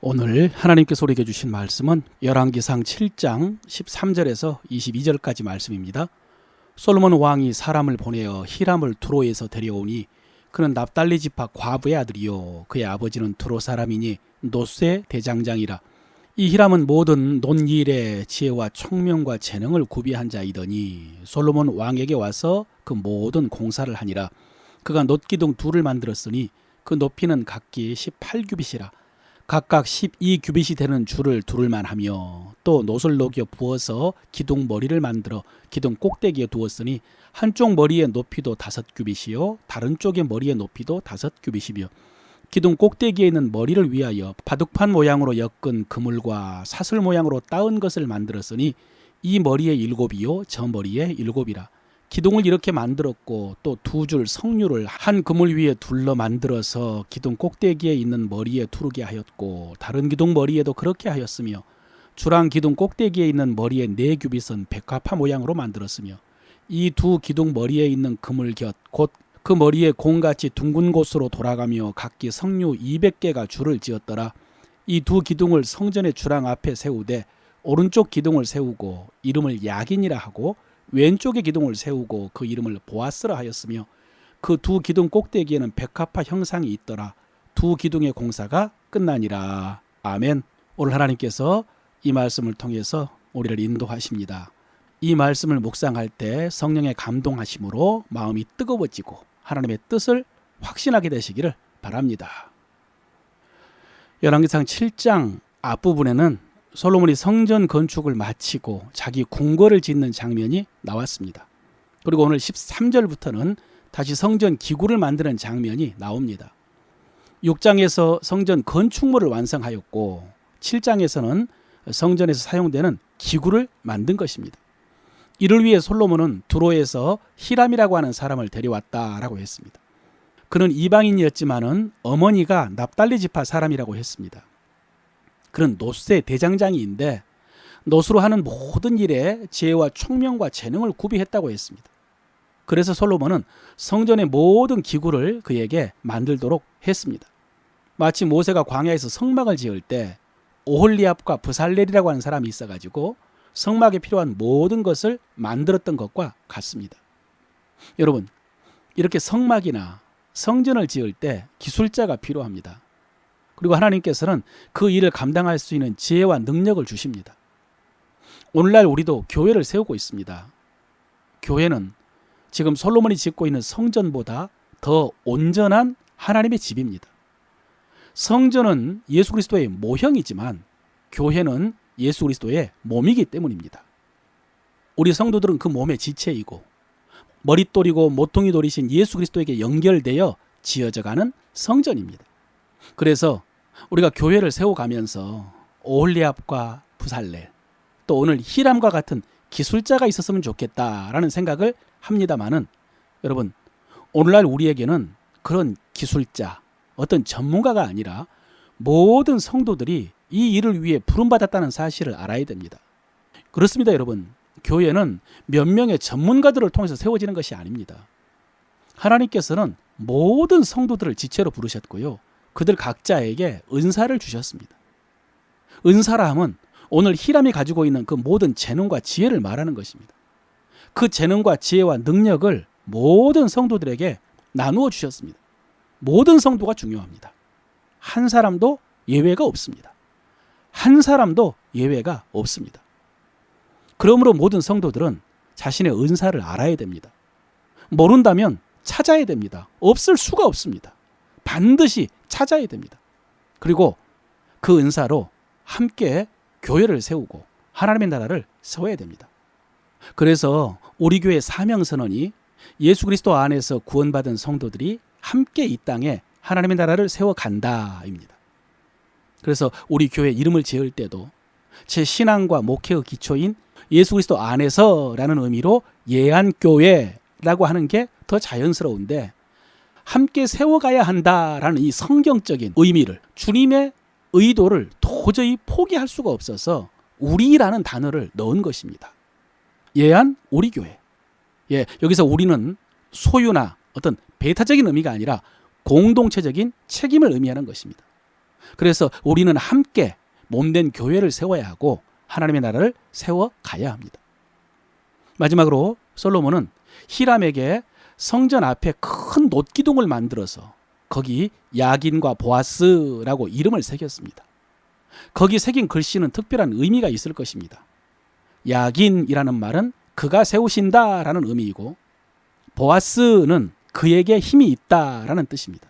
오늘 하나님께서 우리에게 주신 말씀은 열왕기상 7장 13절에서 22절까지 말씀입니다. 솔로몬 왕이 사람을 보내어 히람을 두로에서 데려오니 그는 납달리 지파 과부의 아들이요 그의 아버지는 두로 사람이니 노스의 대장장이라. 이 히람은 모든 논일의 지혜와 총명과 재능을 구비한 자이더니 솔로몬 왕에게 와서 그 모든 공사를 하니라. 그가 놋기둥 둘을 만들었으니 그 높이는 각기 18규빗이라. 각각 12규빗이 되는 줄을 두를만 하며 또 놋을 녹여 부어서 기둥 머리를 만들어 기둥 꼭대기에 두었으니 한쪽 머리의 높이도 5규빗이요 다른 쪽의 머리의 높이도 5규빗이며 기둥 꼭대기에 있는 머리를 위하여 바둑판 모양으로 엮은 그물과 사슬 모양으로 따은 것을 만들었으니 이 머리의 7이요 저 머리의 7이라. 기둥을 이렇게 만들었고 또 2줄 석류를 한 그물 위에 둘러 만들어서 기둥 꼭대기에 있는 머리에 두르게 하였고 다른 기둥 머리에도 그렇게 하였으며 주랑 기둥 꼭대기에 있는 머리의 4규빗은 백합화 모양으로 만들었으며 이 두 기둥 머리에 있는 그물 곁 곧 그 머리에 공같이 둥근 곳으로 돌아가며 각기 석류 200개가 줄을 지었더라. 이 두 기둥을 성전의 주랑 앞에 세우되 오른쪽 기둥을 세우고 이름을 야긴이라 하고 왼쪽의 기둥을 세우고 그 이름을 보아스라 하였으며 그 두 기둥 꼭대기에는 백합화 형상이 있더라. 두 기둥의 공사가 끝나니라. 아멘. 오늘 하나님께서 이 말씀을 통해서 우리를 인도하십니다. 이 말씀을 묵상할 때 성령의 감동하심으로 마음이 뜨거워지고 하나님의 뜻을 확신하게 되시기를 바랍니다. 열왕기상 7장 앞부분에는 솔로몬이 성전 건축을 마치고 자기 궁궐을 짓는 장면이 나왔습니다. 그리고 오늘 13절부터는 다시 성전 기구를 만드는 장면이 나옵니다. 6장에서 성전 건축물을 완성하였고 7장에서는 성전에서 사용되는 기구를 만든 것입니다. 이를 위해 솔로몬은 두로에서 히람이라고 하는 사람을 데려왔다라고 했습니다. 그는 이방인이었지만은 어머니가 납달리 지파 사람이라고 했습니다. 그는 놋의 대장장이인데 놋으로 하는 모든 일에 지혜와 총명과 재능을 구비했다고 했습니다. 그래서 솔로몬은 성전의 모든 기구를 그에게 만들도록 했습니다. 마치 모세가 광야에서 성막을 지을 때 오홀리압과 브살렐이라고 하는 사람이 있어가지고 성막에 필요한 모든 것을 만들었던 것과 같습니다. 여러분, 이렇게 성막이나 성전을 지을 때 기술자가 필요합니다. 그리고 하나님께서는 그 일을 감당할 수 있는 지혜와 능력을 주십니다. 오늘날 우리도 교회를 세우고 있습니다. 교회는 지금 솔로몬이 짓고 있는 성전보다 더 온전한 하나님의 집입니다. 성전은 예수 그리스도의 모형이지만 교회는 예수 그리스도의 몸이기 때문입니다. 우리 성도들은 그 몸의 지체이고 머릿돌이고 모퉁이 돌이신 예수 그리스도에게 연결되어 지어져가는 성전입니다. 그래서 우리가 교회를 세워가면서 오홀리압과 브살렐 또 오늘 히람과 같은 기술자가 있었으면 좋겠다라는 생각을 합니다마는 여러분, 오늘날 우리에게는 그런 기술자, 어떤 전문가가 아니라 모든 성도들이 이 일을 위해 부름받았다는 사실을 알아야 됩니다. 그렇습니다, 여러분. 교회는 몇 명의 전문가들을 통해서 세워지는 것이 아닙니다. 하나님께서는 모든 성도들을 지체로 부르셨고요. 그들 각자에게 은사를 주셨습니다. 은사라 함은 오늘 히람이 가지고 있는 그 모든 재능과 지혜를 말하는 것입니다. 그 재능과 지혜와 능력을 모든 성도들에게 나누어 주셨습니다. 모든 성도가 중요합니다. 한 사람도 예외가 없습니다. 한 사람도 예외가 없습니다. 그러므로 모든 성도들은 자신의 은사를 알아야 됩니다. 모른다면 찾아야 됩니다. 없을 수가 없습니다. 반드시 찾아야 됩니다. 그리고 그 은사로 함께 교회를 세우고 하나님의 나라를 세워야 됩니다. 그래서 우리 교회 사명선언이 예수 그리스도 안에서 구원받은 성도들이 함께 이 땅에 하나님의 나라를 세워간다입니다. 그래서 우리 교회 이름을 지을 때도 제 신앙과 목회의 기초인 예수 그리스도 안에서라는 의미로 예안교회라고 하는 게 더 자연스러운데 함께 세워가야 한다라는 이 성경적인 의미를 주님의 의도를 도저히 포기할 수가 없어서 우리라는 단어를 넣은 것입니다. 예안 우리 교회. 여기서 우리는 소유나 어떤 배타적인 의미가 아니라 공동체적인 책임을 의미하는 것입니다. 그래서 우리는 함께 몸된 교회를 세워야 하고 하나님의 나라를 세워가야 합니다. 마지막으로 솔로몬은 히람에게 성전 앞에 큰 놋기둥을 만들어서 거기 야긴과 보아스라고 이름을 새겼습니다. 거기 새긴 글씨는 특별한 의미가 있을 것입니다. 야긴이라는 말은 그가 세우신다라는 의미이고 보아스는 그에게 힘이 있다라는 뜻입니다.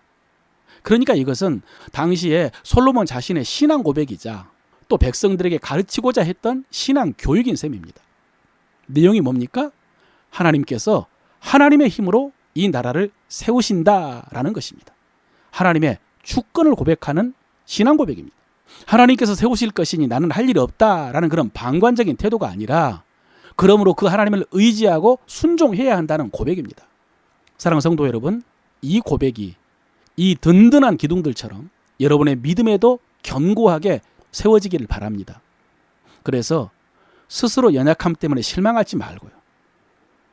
그러니까 이것은 당시에 솔로몬 자신의 신앙 고백이자 또 백성들에게 가르치고자 했던 신앙 교육인 셈입니다. 내용이 뭡니까? 하나님께서 하나님의 힘으로 이 나라를 세우신다라는 것입니다. 하나님의 주권을 고백하는 신앙 고백입니다. 하나님께서 세우실 것이니 나는 할 일이 없다라는 그런 방관적인 태도가 아니라 그러므로 그 하나님을 의지하고 순종해야 한다는 고백입니다. 사랑하는 성도 여러분, 이 고백이 이 든든한 기둥들처럼 여러분의 믿음에도 견고하게 세워지기를 바랍니다. 그래서 스스로 연약함 때문에 실망하지 말고요.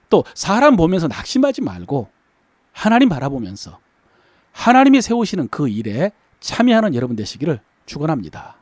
또 사람 보면서 낙심하지 말고 하나님 바라보면서 하나님이 세우시는 그 일에 참여하는 여러분 되시기를 축원합니다.